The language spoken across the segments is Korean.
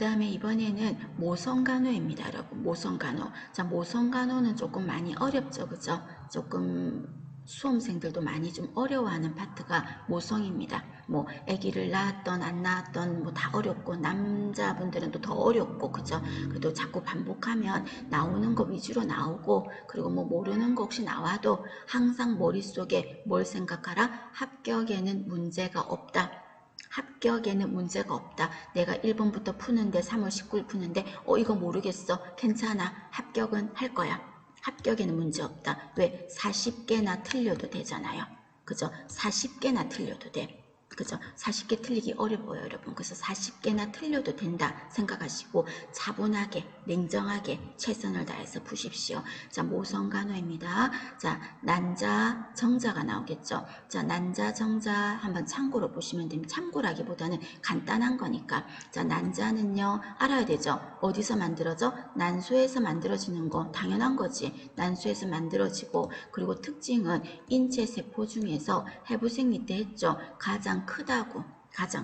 다음에 이번에는 모성간호입니다, 여러분. 모성간호. 자, 모성간호는 조금 많이 어렵죠, 그죠? 조금 수험생들도 많이 좀 어려워하는 파트가 모성입니다. 뭐 아기를 낳았던 안 낳았던 뭐 다 어렵고, 남자분들은 또 더 어렵고, 그죠? 그래도 자꾸 반복하면 나오는 거 위주로 나오고, 그리고 뭐 모르는 거 혹시 나와도 항상 머릿속에 뭘 생각하라? 합격에는 문제가 없다. 합격에는 문제가 없다. 내가 1번부터 푸는데 3월 19일 푸는데 이거 모르겠어. 괜찮아. 합격은 할 거야. 합격에는 문제 없다. 왜? 40개나 틀려도 되잖아요. 그죠? 40개나 틀려도 돼. 그죠? 40개 틀리기 어려워요, 여러분. 그래서 40개나 틀려도 된다 생각하시고 차분하게, 냉정하게 최선을 다해서 푸십시오. 자, 모성간호입니다. 자, 난자, 정자가 나오겠죠. 자, 난자, 정자 한번 참고로 보시면 됩니다. 참고라기보다는 간단한 거니까. 자, 난자는요, 알아야 되죠. 어디서 만들어져? 난소에서 만들어지는 거 당연한 거지. 난소에서 만들어지고, 그리고 특징은 인체 세포 중에서 해부생리 때 했죠. 가장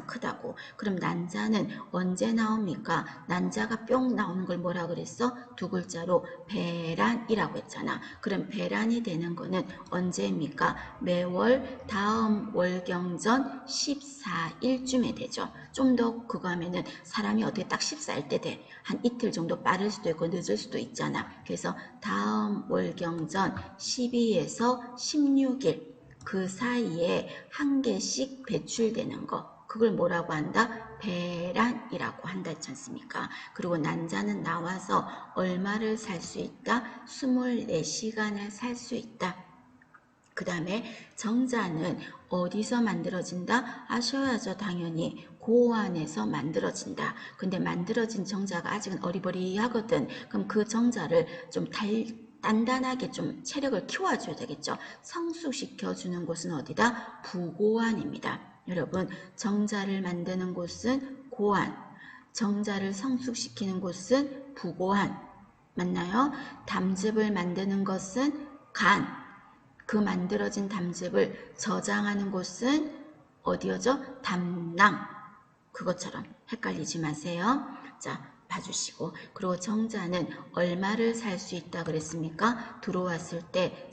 크다고. 그럼 난자는 언제 나옵니까? 난자가 뿅 나오는 걸 뭐라 그랬어? 두 글자로 배란이라고 했잖아. 그럼 배란이 되는 거는 언제입니까? 매월 다음 월경전 14일쯤에 되죠. 좀 더 그거 하면은 사람이 어떻게 딱 14일 때 돼. 한 이틀 정도 빠를 수도 있고 늦을 수도 있잖아. 그래서 다음 월경전 12에서 16일 그 사이에 한 개씩 배출되는 거, 그걸 뭐라고 한다? 배란이라고 한다 했지 않습니까? 그리고 난자는 나와서 얼마를 살 수 있다? 24시간을 살 수 있다. 그 다음에 정자는 어디서 만들어진다? 아셔야죠, 당연히. 고안에서 만들어진다. 근데 만들어진 정자가 아직은 어리버리하거든. 그럼 그 정자를 좀 단단하게 좀 체력을 키워줘야 되겠죠. 성숙시켜주는 곳은 어디다? 부고안입니다. 여러분, 정자를 만드는 곳은 고안, 정자를 성숙시키는 곳은 부고안. 맞나요? 담즙을 만드는 것은 간, 그 만들어진 담즙을 저장하는 곳은 어디여죠? 담낭. 그것처럼 헷갈리지 마세요. 자, 봐주시고, 그리고 정자는 얼마를 살 수 있다 그랬습니까? 들어왔을 때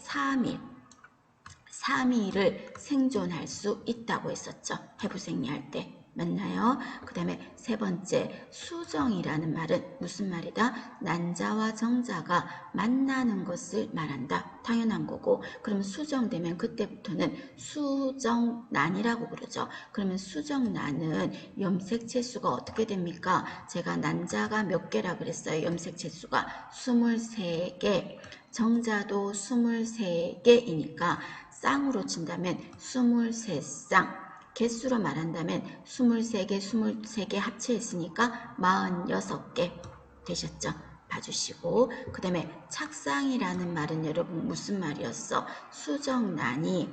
3일을 생존할 수 있다고 했었죠. 해부생리할 때. 맞나요? 그 다음에 세 번째, 수정이라는 말은 무슨 말이다? 난자와 정자가 만나는 것을 말한다. 당연한 거고, 그러면 수정되면 그때부터는 수정난이라고 부르죠. 그러면 수정난은 염색체수가 어떻게 됩니까? 제가 난자가 몇 개라 그랬어요? 염색체수가 23개, 정자도 23개이니까 쌍으로 친다면 23쌍, 개수로 말한다면 23개 합체했으니까 46개 되셨죠? 봐주시고, 그 다음에 착상이라는 말은 여러분 무슨 말이었어? 수정란이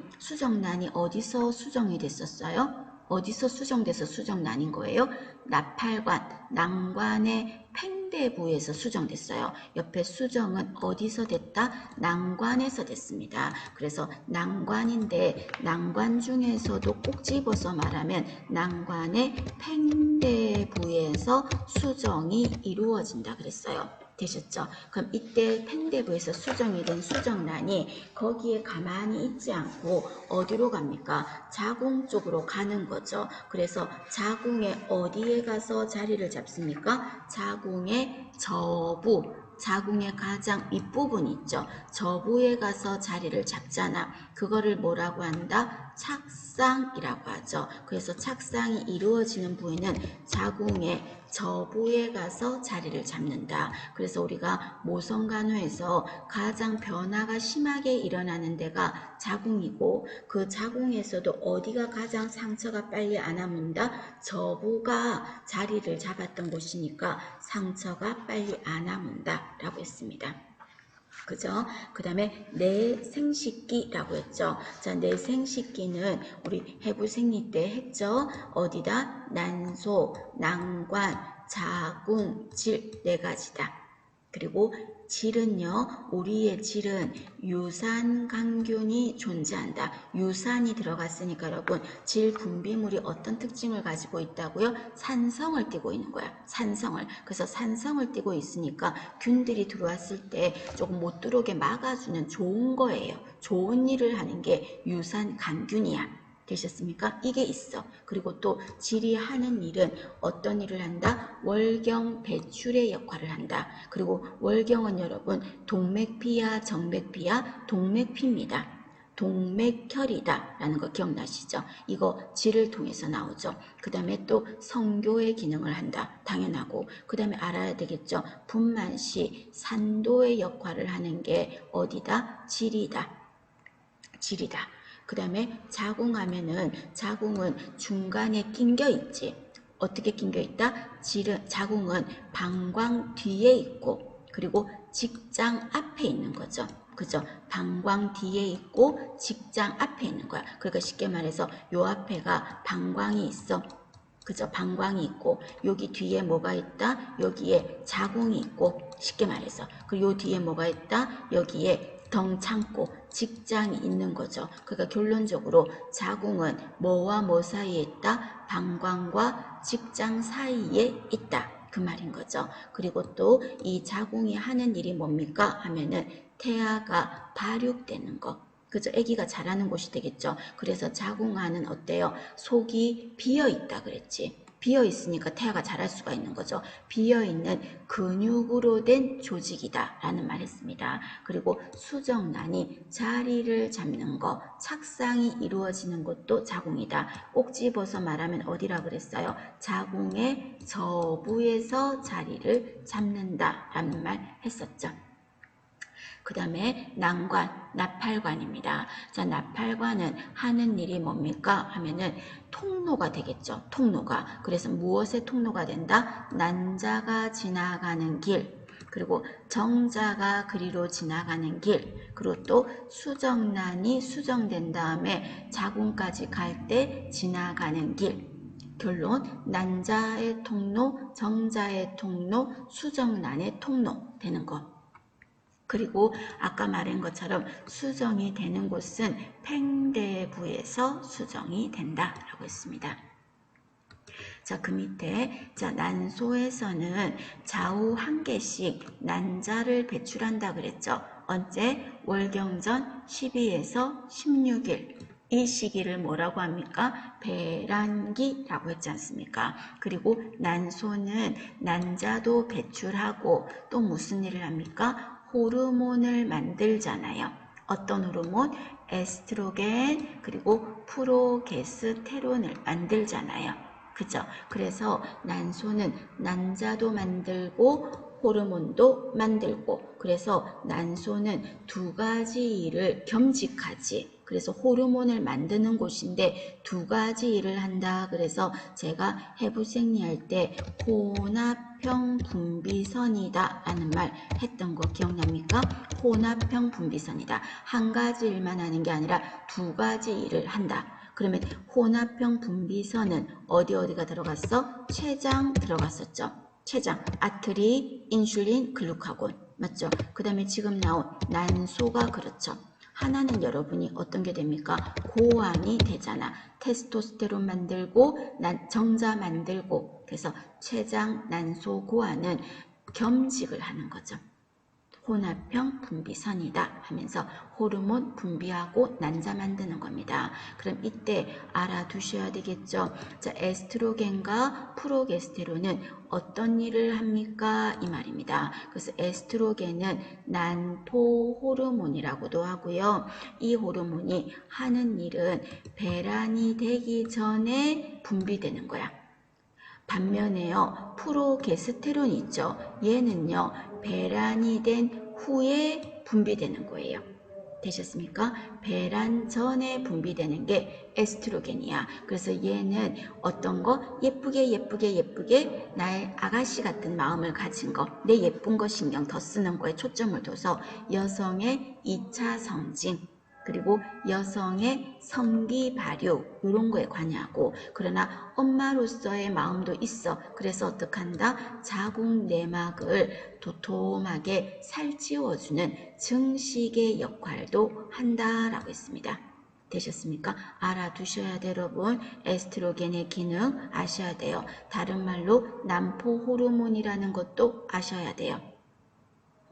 어디서 수정이 됐었어요? 어디서 수정돼서 수정란인 거예요? 나팔관, 난관의 팽대부에서 수정됐어요. 옆에 수정은 어디서 됐다? 난관에서 됐습니다. 그래서 난관인데 난관 중에서도 꼭 집어서 말하면 난관의 팽대부에서 수정이 이루어진다 그랬어요. 되셨죠? 그럼 이때 팽대부에서 수정이 된 수정란이 거기에 가만히 있지 않고 어디로 갑니까? 자궁 쪽으로 가는 거죠. 그래서 자궁의 어디에 가서 자리를 잡습니까? 자궁의 저부, 자궁의 가장 윗부분 있죠. 저부에 가서 자리를 잡잖아. 그거를 뭐라고 한다? 착상이라고 하죠. 그래서 착상이 이루어지는 부위는 자궁의 저부에 가서 자리를 잡는다. 그래서 우리가 모성간호에서 가장 변화가 심하게 일어나는 데가 자궁이고, 그 자궁에서도 어디가 가장 상처가 빨리 안 아문다? 저부가 자리를 잡았던 곳이니까 상처가 빨리 안 아문다 라고 했습니다. 그죠? 그 다음에 내생식기라고 했죠. 자, 내생식기는 우리 해부생리 때 했죠. 어디다? 난소, 난관, 자궁, 질 네 가지다. 그리고 질은요, 우리의 질은 유산강균이 존재한다. 유산이 들어갔으니까 여러분, 질 분비물이 어떤 특징을 가지고 있다고요? 산성을 띠고 있는 거야. 산성을. 그래서 산성을 띠고 있으니까 균들이 들어왔을 때 조금 못 들어오게 막아주는 좋은 거예요. 좋은 일을 하는 게 유산강균이야. 되셨습니까? 이게 있어. 그리고 또 질이 하는 일은 어떤 일을 한다? 월경 배출의 역할을 한다. 그리고 월경은 여러분 동맥피야 정맥피야 동맥피입니다. 동맥혈이다 라는 거 기억나시죠? 이거 질을 통해서 나오죠. 그 다음에 또 성교의 기능을 한다. 당연하고 그 다음에 알아야 되겠죠. 분만시 산도의 역할을 하는 게 어디다? 질이다. 질이다. 그 다음에 자궁하면은 자궁은 중간에 낑겨 있지. 어떻게 낑겨 있다? 자궁은 방광 뒤에 있고 그리고 직장 앞에 있는 거죠. 그죠? 방광 뒤에 있고 직장 앞에 있는 거야. 그러니까 쉽게 말해서 요 앞에가 방광이 있어. 그죠? 방광이 있고 여기 뒤에 뭐가 있다? 여기에 자궁이 있고 쉽게 말해서 그리고 요 뒤에 뭐가 있다? 여기에 덩 창고 직장이 있는 거죠. 그러니까 결론적으로 자궁은 뭐와 뭐 사이에 있다? 방광과 직장 사이에 있다. 그 말인 거죠. 그리고 또 이 자궁이 하는 일이 뭡니까? 하면은 태아가 발육되는 거. 그죠? 아기가 자라는 곳이 되겠죠. 그래서 자궁안은 어때요? 속이 비어있다 그랬지. 비어있으니까 태아가 자랄 수가 있는 거죠. 비어있는 근육으로 된 조직이다 라는 말 했습니다. 그리고 수정란이 자리를 잡는 거, 착상이 이루어지는 것도 자궁이다. 꼭 집어서 말하면 어디라 그랬어요? 자궁의 저부에서 자리를 잡는다 라는 말 했었죠. 그 다음에 난관, 나팔관입니다. 자, 나팔관은 하는 일이 뭡니까? 하면은 통로가 되겠죠. 통로가. 그래서 무엇의 통로가 된다? 난자가 지나가는 길. 그리고 정자가 그리로 지나가는 길. 그리고 또 수정란이 수정된 다음에 자궁까지 갈 때 지나가는 길. 결론, 난자의 통로, 정자의 통로, 수정란의 통로 되는 것. 그리고 아까 말한 것처럼 수정이 되는 곳은 팽대부에서 수정이 된다라고 했습니다. 자, 그 밑에 자 난소에서는 좌우 한 개씩 난자를 배출한다 그랬죠. 언제? 월경전 12에서 16일. 이 시기를 뭐라고 합니까? 배란기라고 했지 않습니까? 그리고 난소는 난자도 배출하고 또 무슨 일을 합니까? 호르몬을 만들잖아요. 어떤 호르몬? 에스트로겐 그리고 프로게스테론을 만들잖아요. 그죠? 그래서 난소는 난자도 만들고 호르몬도 만들고 그래서 난소는 두 가지 일을 겸직하지. 그래서 호르몬을 만드는 곳인데 두 가지 일을 한다. 그래서 제가 해부생리할 때 혼합형 분비선이다 라는 말 했던 거 기억납니까? 혼합형 분비선이다. 한 가지 일만 하는 게 아니라 두 가지 일을 한다. 그러면 혼합형 분비선은 어디가 들어갔어? 췌장 들어갔었죠. 췌장, 아트리, 인슐린, 글루카곤 맞죠? 그 다음에 지금 나온 난소가 그렇죠. 하나는 여러분이 어떤 게 됩니까? 고환이 되잖아. 테스토스테론 만들고 정자 만들고 그래서 췌장, 난소, 고환은 겸직을 하는 거죠. 혼합형 분비선이다 하면서 호르몬 분비하고 난자 만드는 겁니다. 그럼 이때 알아두셔야 되겠죠. 자, 에스트로겐과 프로게스테론은 어떤 일을 합니까? 이 말입니다. 그래서 에스트로겐은 난토 호르몬이라고도 하고요. 이 호르몬이 하는 일은 배란이 되기 전에 분비되는 거야. 반면에요, 프로게스테론이 있죠. 얘는요, 배란이 된 후에 분비되는 거예요. 되셨습니까? 배란 전에 분비되는 게 에스트로겐이야. 그래서 얘는 어떤 거? 예쁘게 나의 아가씨 같은 마음을 가진 거, 내 예쁜 거 신경 더 쓰는 거에 초점을 둬서 여성의 2차 성징, 그리고 여성의 성기 발육 이런 거에 관여하고, 그러나 엄마로서의 마음도 있어. 그래서 어떡한다? 자궁 내막을 도톰하게 살찌워주는 증식의 역할도 한다라고 했습니다. 되셨습니까? 알아두셔야 돼요, 여러분. 에스트로겐의 기능 아셔야 돼요. 다른 말로 남포 호르몬이라는 것도 아셔야 돼요.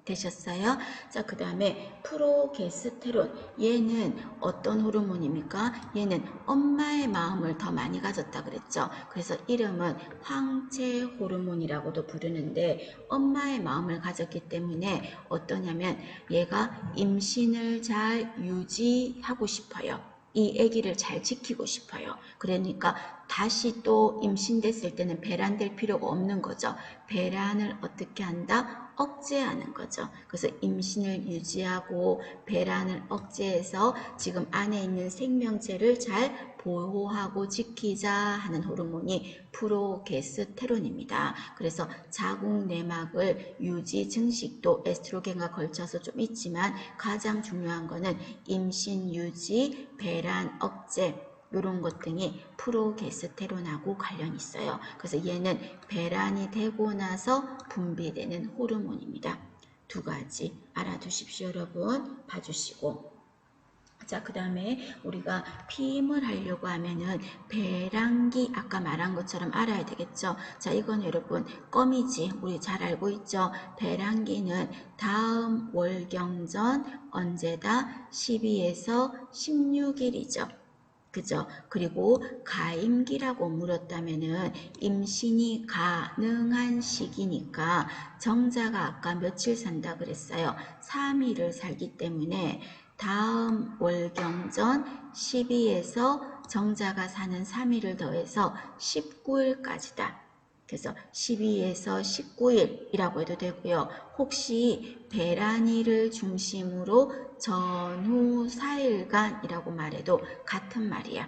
되셨어요? 자, 그 다음에 프로게스테론. 얘는 어떤 호르몬입니까? 얘는 엄마의 마음을 더 많이 가졌다 그랬죠. 그래서 이름은 황체 호르몬이라고도 부르는데, 엄마의 마음을 가졌기 때문에 어떠냐면 얘가 임신을 잘 유지하고 싶어요. 이 아기를 잘 지키고 싶어요. 그러니까 다시 또 임신됐을 때는 배란될 필요가 없는 거죠. 배란을 어떻게 한다? 억제하는 거죠. 그래서 임신을 유지하고 배란을 억제해서 지금 안에 있는 생명체를 잘 보호하고 지키자 하는 호르몬이 프로게스테론입니다. 그래서 자궁 내막을 유지 증식도 에스트로겐과 걸쳐서 좀 있지만, 가장 중요한 거는 임신 유지, 배란 억제 이런 것 등이 프로게스테론하고 관련이 있어요. 그래서 얘는 배란이 되고 나서 분비되는 호르몬입니다. 두 가지 알아두십시오, 여러분. 봐주시고. 자, 그 다음에 우리가 피임을 하려고 하면은 배란기 아까 말한 것처럼 알아야 되겠죠. 자, 이건 여러분 껌이지, 우리 잘 알고 있죠. 배란기는 다음 월경전 언제다? 12에서 16일이죠. 그죠? 그리고 가임기라고 물었다면은 임신이 가능한 시기니까, 정자가 아까 며칠 산다 그랬어요. 3일을 살기 때문에 다음 월경전 12에서 정자가 사는 3일을 더해서 19일까지다. 그래서 12에서 19일이라고 해도 되고요. 혹시 배란일을 중심으로 전후 4일간이라고 말해도 같은 말이야.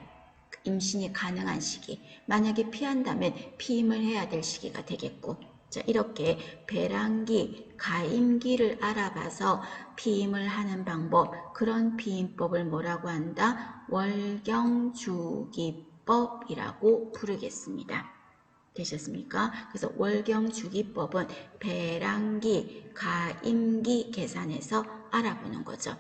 임신이 가능한 시기. 만약에 피한다면 피임을 해야 될 시기가 되겠고. 자, 이렇게 배란기, 가임기를 알아봐서 피임을 하는 방법, 그런 피임법을 뭐라고 한다? 월경주기법이라고 부르겠습니다. 되셨습니까? 그래서 월경주기법은 배란기, 가임기 계산해서 알아보는 거죠.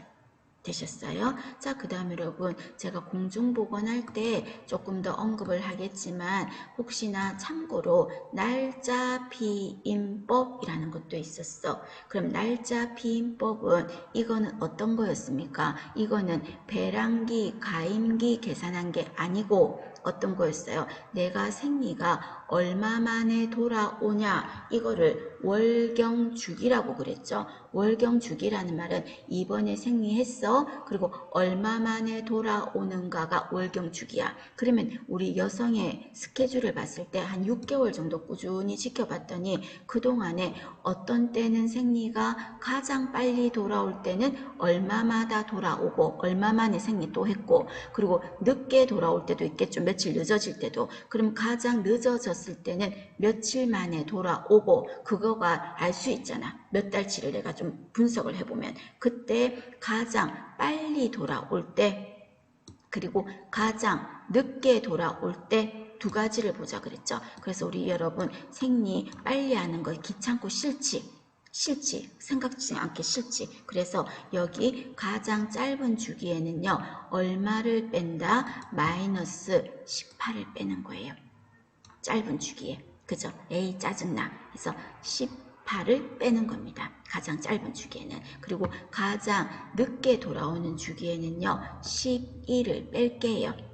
되셨어요? 자, 그 다음에 여러분, 제가 공중보건할 때 조금 더 언급을 하겠지만, 혹시나 참고로 날짜 피임법이라는 것도 있었어. 그럼 날짜 피임법은 이거는 어떤 거였습니까? 이거는 배란기, 가임기 계산한 게 아니고 어떤 거였어요? 내가 생리가 얼마 만에 돌아오냐, 이거를 월경주기라고 그랬죠. 월경주기라는 말은 이번에 생리했어, 그리고 얼마 만에 돌아오는가가 월경주기야. 그러면 우리 여성의 스케줄을 봤을 때 한 6개월 정도 꾸준히 지켜봤더니, 그동안에 어떤 때는 생리가 가장 빨리 돌아올 때는 얼마마다 돌아오고, 얼마 만에 생리 또 했고, 그리고 늦게 돌아올 때도 있겠죠. 며칠 늦어질 때도. 그럼 가장 늦어졌을 때는 며칠 만에 돌아오고, 그거가 알 수 있잖아. 몇 달치를 내가 좀 분석을 해보면. 그때 가장 빨리 돌아올 때, 그리고 가장 늦게 돌아올 때 두 가지를 보자 그랬죠. 그래서 우리 여러분 생리 빨리 하는 거 귀찮고 싫지? 생각지 않게 싫지. 그래서 여기 가장 짧은 주기에는요, 얼마를 뺀다? 마이너스 18을 빼는 거예요. 짧은 주기에. 그죠? 에이 짜증나. 그래서 18을 빼는 겁니다. 가장 짧은 주기에는. 그리고 가장 늦게 돌아오는 주기에는요, 11을 뺄게요.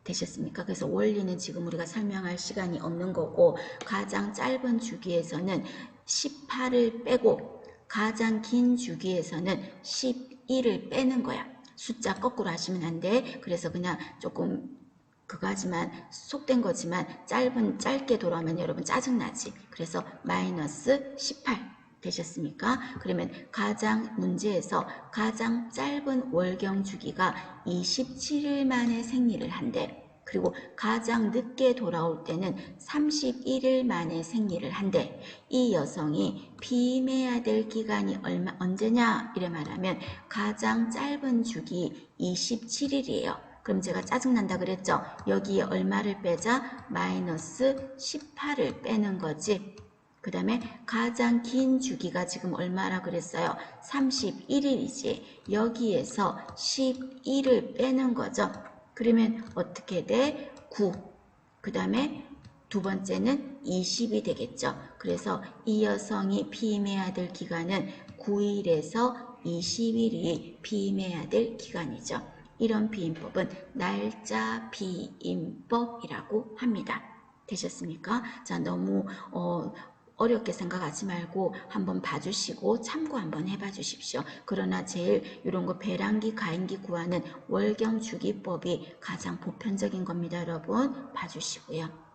되셨습니까? 그래서 원리는 지금 우리가 설명할 시간이 없는 거고, 가장 짧은 주기에서는 18을 빼고, 가장 긴 주기에서는 11을 빼는 거야. 숫자 거꾸로 하시면 안 돼. 그래서 그냥 조금 그거지만 속된 거지만 짧게 돌아오면 여러분 짜증나지. 그래서 마이너스 18 되셨습니까? 그러면 가장 문제에서 가장 짧은 월경 주기가 27일 만에 생리를 한대. 그리고 가장 늦게 돌아올 때는 31일 만에 생리를 한대. 이 여성이 피임해야 될 기간이 언제냐 이래 말하면 가장 짧은 주기 27일이에요. 그럼 제가 짜증난다 그랬죠? 여기에 얼마를 빼자? 마이너스 18을 빼는 거지. 그 다음에 가장 긴 주기가 지금 얼마라 그랬어요? 31일이지. 여기에서 11을 빼는 거죠. 그러면 어떻게 돼? 9. 그 다음에 두 번째는 20이 되겠죠. 그래서 이 여성이 피임해야 될 기간은 9일에서 20일이 피임해야 될 기간이죠. 이런 피임법은 날짜 피임법이라고 합니다. 되셨습니까? 자, 너무 어렵게 생각하지 말고 한번 봐주시고 참고 한번 해봐 주십시오. 그러나 제일 이런 거 배란기, 가임기 구하는 월경주기법이 가장 보편적인 겁니다. 여러분 봐주시고요.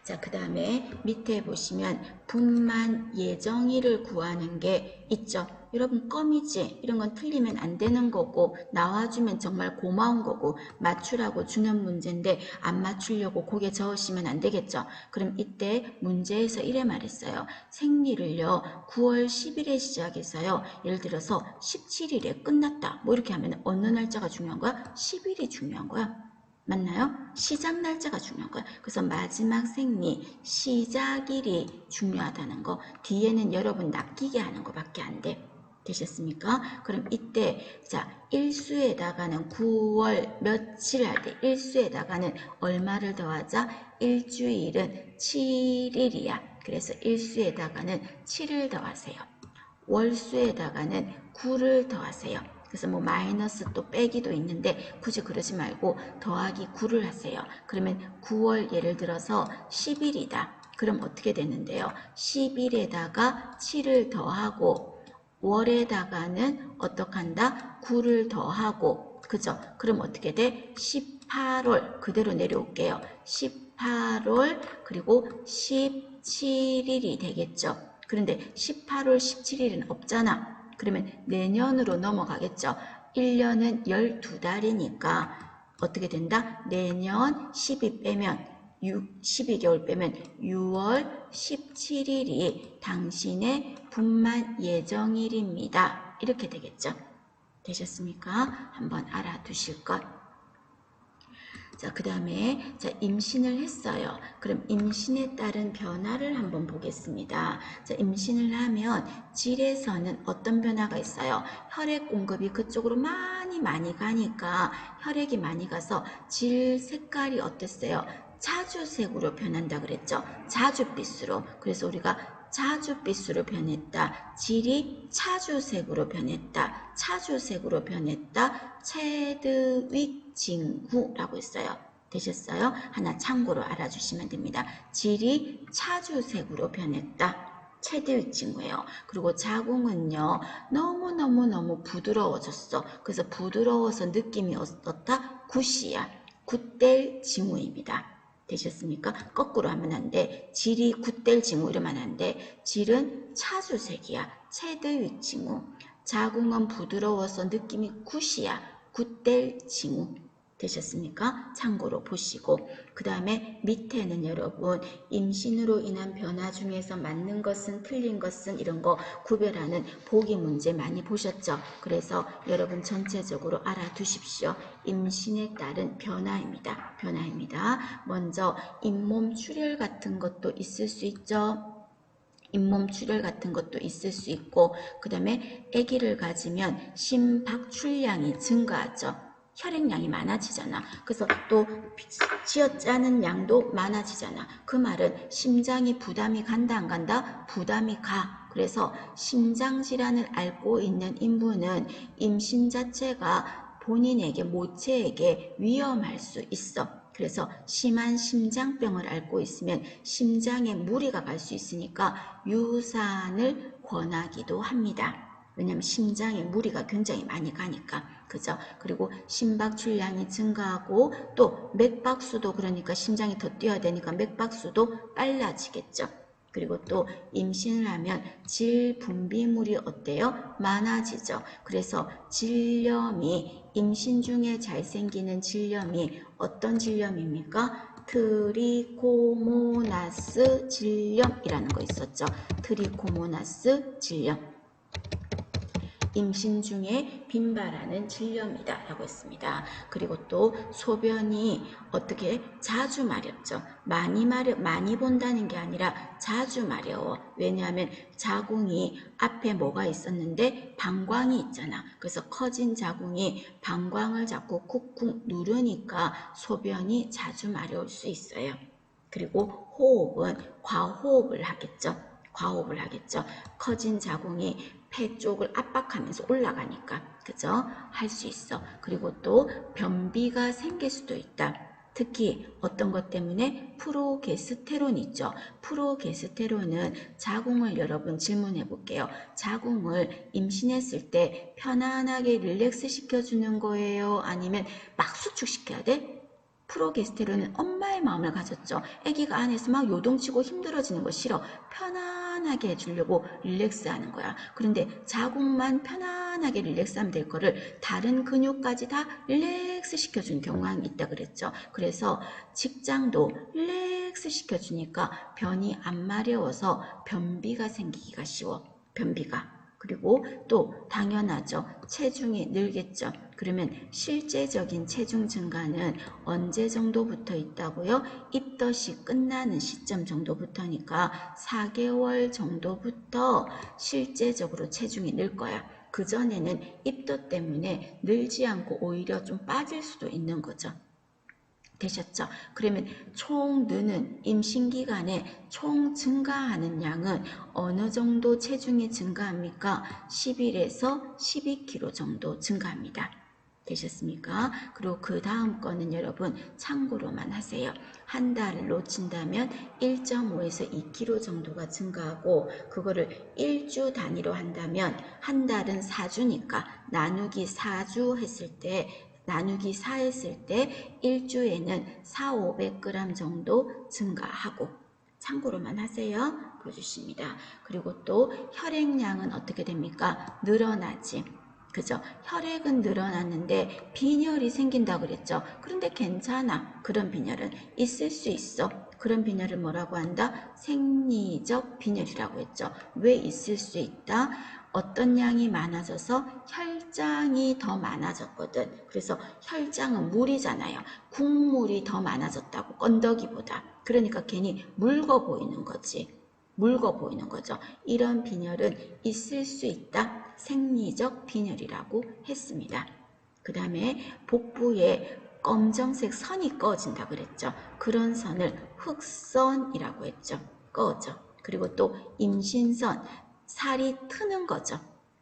자, 그 다음에 밑에 보시면 분만 예정일을 구하는 게 있죠. 여러분 껌이지? 이런 건 틀리면 안 되는 거고 나와주면 정말 고마운 거고 맞추라고 주는 문제인데 안 맞추려고 고개 저으시면 안 되겠죠. 그럼 이때 문제에서 이래 말했어요. 생리를요 9월 10일에 시작해서요 예를 들어서 17일에 끝났다. 뭐 이렇게 하면 어느 날짜가 중요한 거야? 10일이 중요한 거야. 맞나요? 시작 날짜가 중요한 거야. 그래서 마지막 생리 시작일이 중요하다는 거. 뒤에는 여러분 낚이게 하는 거밖에 안 돼. 되셨습니까? 그럼 이때 자 일수에다가는 9월 며칠 할 때 일수에다가는 얼마를 더하자? 일주일은 7일이야. 그래서 일수에다가는 7을 더하세요. 월수에다가는 9를 더하세요. 그래서 뭐 마이너스 또 빼기도 있는데 굳이 그러지 말고 더하기 9를 하세요. 그러면 9월 예를 들어서 10일이다. 그럼 어떻게 되는데요? 10일에다가 7을 더하고 월에다가는 어떻게 한다? 9를 더하고 그죠? 그럼 어떻게 돼? 18월 그대로 내려올게요. 18월 그리고 17일이 되겠죠. 그런데 18월 17일은 없잖아. 그러면 내년으로 넘어가겠죠. 1년은 12달이니까 어떻게 된다? 내년 12 빼면 12개월 빼면 6월 17일이 당신의 분만 예정일입니다. 이렇게 되겠죠. 되셨습니까? 한번 알아두실 것. 자, 그 다음에 자 임신을 했어요. 그럼 임신에 따른 변화를 한번 보겠습니다. 자, 임신을 하면 질에서는 어떤 변화가 있어요? 혈액 공급이 그쪽으로 많이 가니까 혈액이 많이 가서 질 색깔이 어땠어요? 자주색으로 변한다 그랬죠. 자주빛으로. 그래서 우리가 자주빛으로 변했다. 질이 차주색으로 변했다. 차주색으로 변했다. 체드윅 징후라고 했어요. 되셨어요? 하나 참고로 알아주시면 됩니다. 질이 차주색으로 변했다. 체드윅 징후예요. 그리고 자궁은요. 너무 부드러워졌어. 그래서 부드러워서 느낌이 어떻다? 굿이야. 굿될 징후입니다. 되셨습니까? 거꾸로 하면 안 돼. 질이 굿될 징후 이러면 안 돼. 질은 차주색이야. 체드윅 징후. 자궁은 부드러워서 느낌이 굿이야. 굿될 징후. 되셨습니까? 참고로 보시고 그 다음에 밑에는 여러분 임신으로 인한 변화 중에서 맞는 것은 틀린 것은 이런 거 구별하는 보기 문제 많이 보셨죠? 그래서 여러분 전체적으로 알아두십시오. 임신에 따른 변화입니다. 먼저 잇몸 출혈 같은 것도 있을 수 있죠. 잇몸 출혈 같은 것도 있을 수 있고 그 다음에 아기를 가지면 심박출량이 증가하죠. 혈액량이 많아지잖아. 그래서 또 쥐어짜는 양도 많아지잖아. 그 말은 심장이 부담이 간다 안 간다? 부담이 가. 그래서 심장질환을 앓고 있는 인부는 임신 자체가 본인에게 모체에게 위험할 수 있어. 그래서 심한 심장병을 앓고 있으면 심장에 무리가 갈 수 있으니까 유산을 권하기도 합니다. 왜냐하면 심장에 무리가 굉장히 많이 가니까. 그죠? 그리고 심박출량이 증가하고 또 맥박수도 그러니까 심장이 더 뛰어야 되니까 맥박수도 빨라지겠죠. 그리고 또 임신을 하면 질 분비물이 어때요? 많아지죠. 그래서 질염이 임신 중에 잘 생기는 질염이 어떤 질염입니까? 트리코모나스 질염이라는 거 있었죠. 트리코모나스 질염. 임신 중에 빈발하는 질염이다 라고 했습니다. 그리고 또 소변이 어떻게 자주 마렵죠. 많이 본다는 게 아니라 자주 마려워. 왜냐하면 자궁이 앞에 뭐가 있었는데 방광이 있잖아. 그래서 커진 자궁이 방광을 자꾸 쿡쿡 누르니까 소변이 자주 마려울 수 있어요. 그리고 호흡은 과호흡을 하겠죠. 과호흡을 하겠죠. 커진 자궁이 폐 쪽을 압박하면서 올라가니까 그죠? 할 수 있어. 그리고 또 변비가 생길 수도 있다. 특히 어떤 것 때문에 프로게스테론 있죠. 프로게스테론은 자궁을 여러분 질문해 볼게요. 자궁을 임신했을 때 편안하게 릴렉스 시켜주는 거예요? 아니면 막 수축시켜야 돼? 프로게스테론은 엄마의 마음을 가졌죠. 아기가 안에서 막 요동치고 힘들어지는 거 싫어. 편안하게 해주려고 릴렉스 하는 거야. 그런데 자궁만 편안하게 릴렉스하면 될 거를 다른 근육까지 다 릴렉스 시켜주는 경우가 있다 그랬죠. 그래서 직장도 릴렉스 시켜주니까 변이 안 마려워서 변비가 생기기가 쉬워. 변비가. 그리고 또 당연하죠. 체중이 늘겠죠. 그러면 실제적인 체중 증가는 언제 정도부터 있다고요? 입덧이 끝나는 시점 정도부터니까 4개월 정도부터 실제적으로 체중이 늘 거야. 그전에는 입덧 때문에 늘지 않고 오히려 좀 빠질 수도 있는 거죠. 되셨죠? 그러면 총 느는 임신기간에 총 증가하는 양은 어느 정도 체중이 증가합니까? 11에서 12kg 정도 증가합니다. 되셨습니까? 그리고 그 다음 거는 여러분 참고로만 하세요. 한 달을 놓친다면 1.5에서 2kg 정도가 증가하고 그거를 1주 단위로 한다면 한 달은 4주니까 나누기 4주 했을 때 나누기 4 했을 때 1주에는 400-500g 정도 증가하고 참고로만 하세요. 보여주십니다. 그리고 또 혈액량은 어떻게 됩니까? 늘어나지. 그죠? 혈액은 늘어났는데 빈혈이 생긴다 그랬죠. 그런데 괜찮아. 그런 빈혈은 있을 수 있어. 그런 빈혈을 뭐라고 한다? 생리적 빈혈이라고 했죠. 왜 있을 수 있다? 어떤 양이 많아져서 혈장이 더 많아졌거든. 그래서 혈장은 물이잖아요. 국물이 더 많아졌다고 건더기보다. 그러니까 괜히 묽어 보이는 거지. 묽어 보이는 거죠. 이런 빈혈은 있을 수 있다. 생리적 빈혈이라고 했습니다. 그 다음에 복부에 검정색 선이 꺼진다 그랬죠. 그런 선을 흑선이라고 했죠. 꺼져. 그리고 또 임신선, 살이 트는 거죠.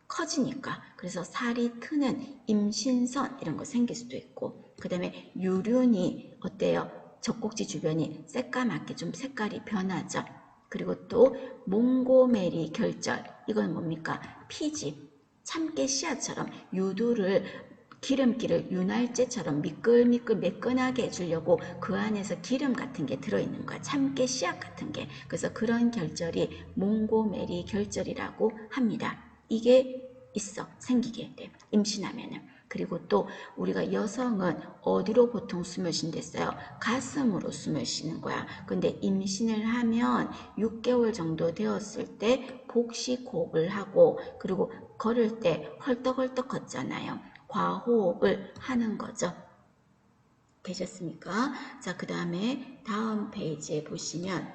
커지니까. 그래서 살이 트는 임신선 이런 거 생길 수도 있고 그 다음에 유륜이 어때요? 젖꼭지 주변이 새까맣게 좀 색깔이 변하죠. 그리고 또 몽고메리 결절 이건 뭡니까? 피지. 참깨 씨앗처럼 유두를 기름기를 윤활제처럼 미끌미끌 매끈하게 해주려고 그 안에서 기름 같은 게 들어있는 거야. 참깨 씨앗 같은 게. 그래서 그런 결절이 몽고메리 결절이라고 합니다. 이게 있어. 생기게 돼. 임신하면은. 그리고 또 우리가 여성은 어디로 보통 숨을 쉰댔어요? 가슴으로 숨을 쉬는 거야. 근데 임신을 하면 6개월 정도 되었을 때 복식 호흡을 하고 그리고 걸을 때 헐떡헐떡 걷잖아요. 과호흡을 하는 거죠. 되셨습니까? 자, 그 다음에 다음 페이지 보시면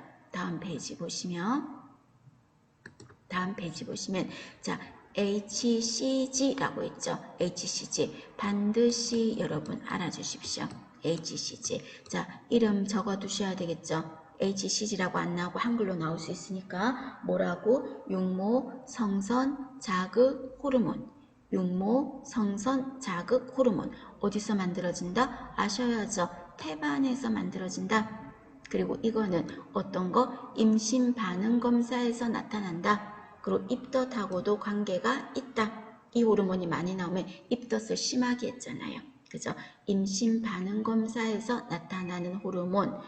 자, HCG라고 있죠. HCG 반드시 여러분 알아주십시오. HCG 자, 이름 적어 두셔야 되겠죠. HCG라고 안 나오고 한글로 나올 수 있으니까 뭐라고? 육모 성선 자극 호르몬 육모 성선 자극 호르몬 어디서 만들어진다? 아셔야죠. 태반에서 만들어진다. 그리고 이거는 어떤 거? 임신 반응 검사에서 나타난다. 그리고 입덧하고도 관계가 있다. 이 호르몬이 많이 나오면 입덧을 심하게 했잖아요. 그죠? 임신 반응 검사에서 나타나는 호르몬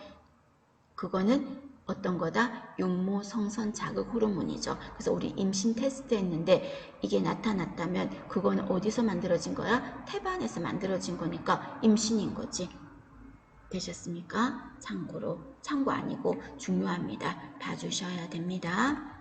그거는 어떤 거다? 육모 성선 자극 호르몬이죠. 그래서 우리 임신 테스트 했는데 이게 나타났다면 그거는 어디서 만들어진 거야? 태반에서 만들어진 거니까 임신인 거지. 되셨습니까? 참고로, 참고 아니고 중요합니다. 봐주셔야 됩니다.